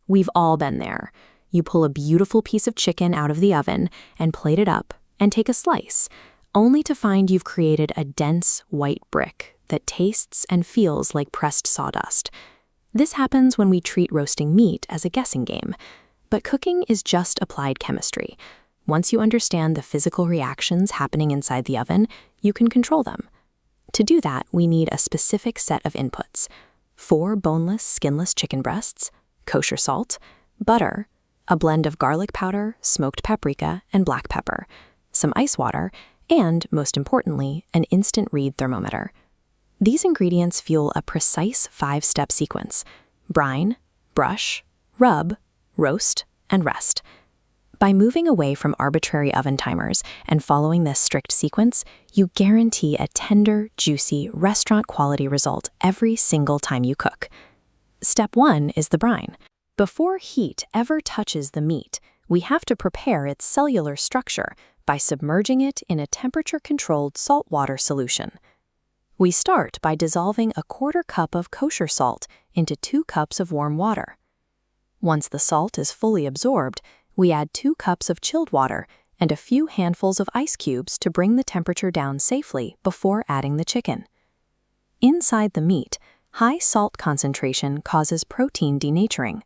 We've all been there. You pull a beautiful piece of chicken out of the oven and plate it up and take a slice, only to find you've created a dense white brick that tastes and feels like pressed sawdust. This happens when we treat roasting meat as a guessing game, but cooking is just applied chemistry. Once you understand the physical reactions happening inside the oven, you can control them. To do that, we need a specific set of inputs: 4 boneless, skinless chicken breasts, kosher salt, butter, a blend of garlic powder, smoked paprika, and black pepper, some ice water, and, most importantly, an instant read thermometer. These ingredients fuel a precise 5-step sequence: brine, brush, rub, roast, and rest. By moving away from arbitrary oven timers and following this strict sequence, you guarantee a tender, juicy, restaurant-quality result every single time you cook. Step 1 is the brine. Before heat ever touches the meat, we have to prepare its cellular structure by submerging it in a temperature-controlled saltwater solution. We start by dissolving a 1/4 cup of kosher salt into 2 cups of warm water. Once the salt is fully absorbed, we add 2 cups of chilled water and a few handfuls of ice cubes to bring the temperature down safely before adding the chicken. Inside the meat, high salt concentration causes protein denaturing.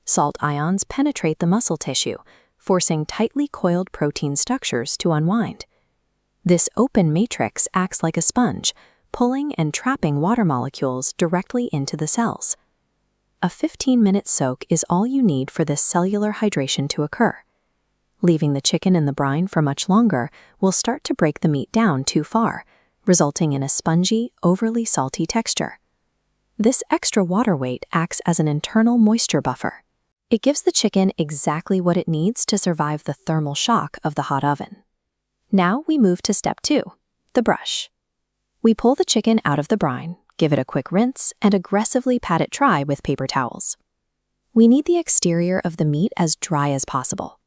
Salt ions penetrate the muscle tissue, forcing tightly coiled protein structures to unwind. This open matrix acts like a sponge, pulling and trapping water molecules directly into the cells. A 15-minute soak is all you need for this cellular hydration to occur. Leaving the chicken in the brine for much longer will start to break the meat down too far, resulting in a spongy, overly salty texture. This extra water weight acts as an internal moisture buffer. It gives the chicken exactly what it needs to survive the thermal shock of the hot oven. Now we move to step 2, the brush. We pull the chicken out of the brine, give it a quick rinse, and aggressively pat it dry with paper towels. We need the exterior of the meat as dry as possible.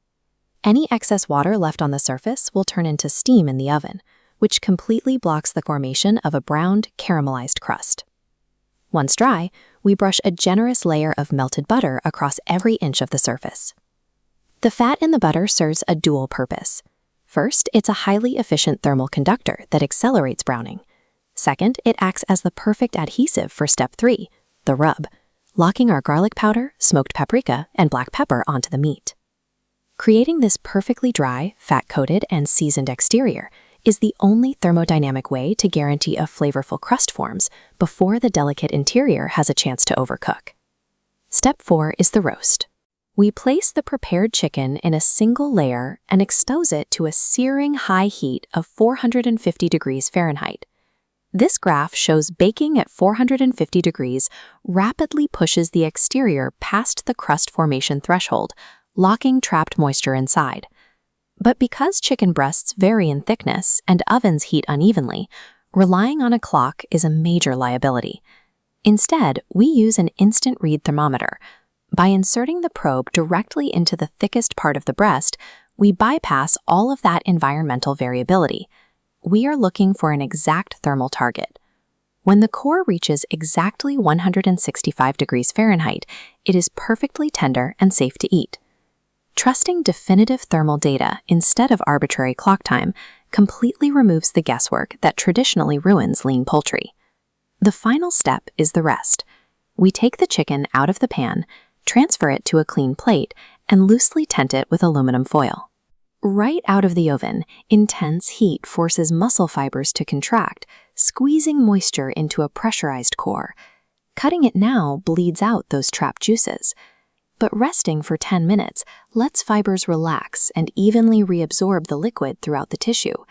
Any excess water left on the surface will turn into steam in the oven, which completely blocks the formation of a browned, caramelized crust. Once dry, we brush a generous layer of melted butter across every inch of the surface. The fat in the butter serves a dual purpose. First, it's a highly efficient thermal conductor that accelerates browning. Second, it acts as the perfect adhesive for step 3, the rub, locking our garlic powder, smoked paprika, and black pepper onto the meat. Creating this perfectly dry, fat-coated, and seasoned exterior is the only thermodynamic way to guarantee a flavorful crust forms before the delicate interior has a chance to overcook. Step 4 is the roast. We place the prepared chicken in a single layer and expose it to a searing high heat of 450 degrees Fahrenheit. This graph shows baking at 450 degrees rapidly pushes the exterior past the crust formation threshold, locking trapped moisture inside. But because chicken breasts vary in thickness and ovens heat unevenly, relying on a clock is a major liability. Instead, we use an instant read thermometer. By inserting the probe directly into the thickest part of the breast, we bypass all of that environmental variability. We are looking for an exact thermal target. When the core reaches exactly 165 degrees Fahrenheit, it is perfectly tender and safe to eat. Trusting definitive thermal data instead of arbitrary clock time completely removes the guesswork that traditionally ruins lean poultry. The final step is the rest. We take the chicken out of the pan, transfer it to a clean plate, and loosely tent it with aluminum foil. Right out of the oven, intense heat forces muscle fibers to contract, squeezing moisture into a pressurized core. Cutting it now bleeds out those trapped juices. But resting for 10 minutes lets fibers relax and evenly reabsorb the liquid throughout the tissue.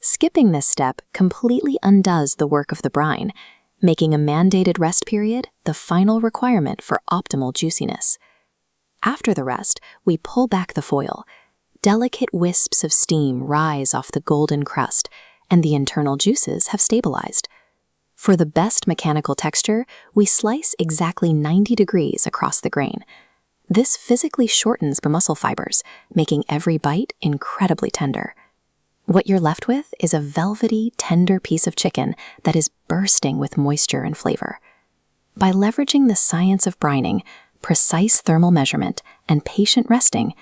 Skipping this step completely undoes the work of the brine, making a mandated rest period the final requirement for optimal juiciness. After the rest, we pull back the foil. Delicate wisps of steam rise off the golden crust, and the internal juices have stabilized. For the best mechanical texture, we slice exactly 90 degrees across the grain. This physically shortens the muscle fibers, making every bite incredibly tender. What you're left with is a velvety, tender piece of chicken that is bursting with moisture and flavor. By leveraging the science of brining, precise thermal measurement, and patient resting,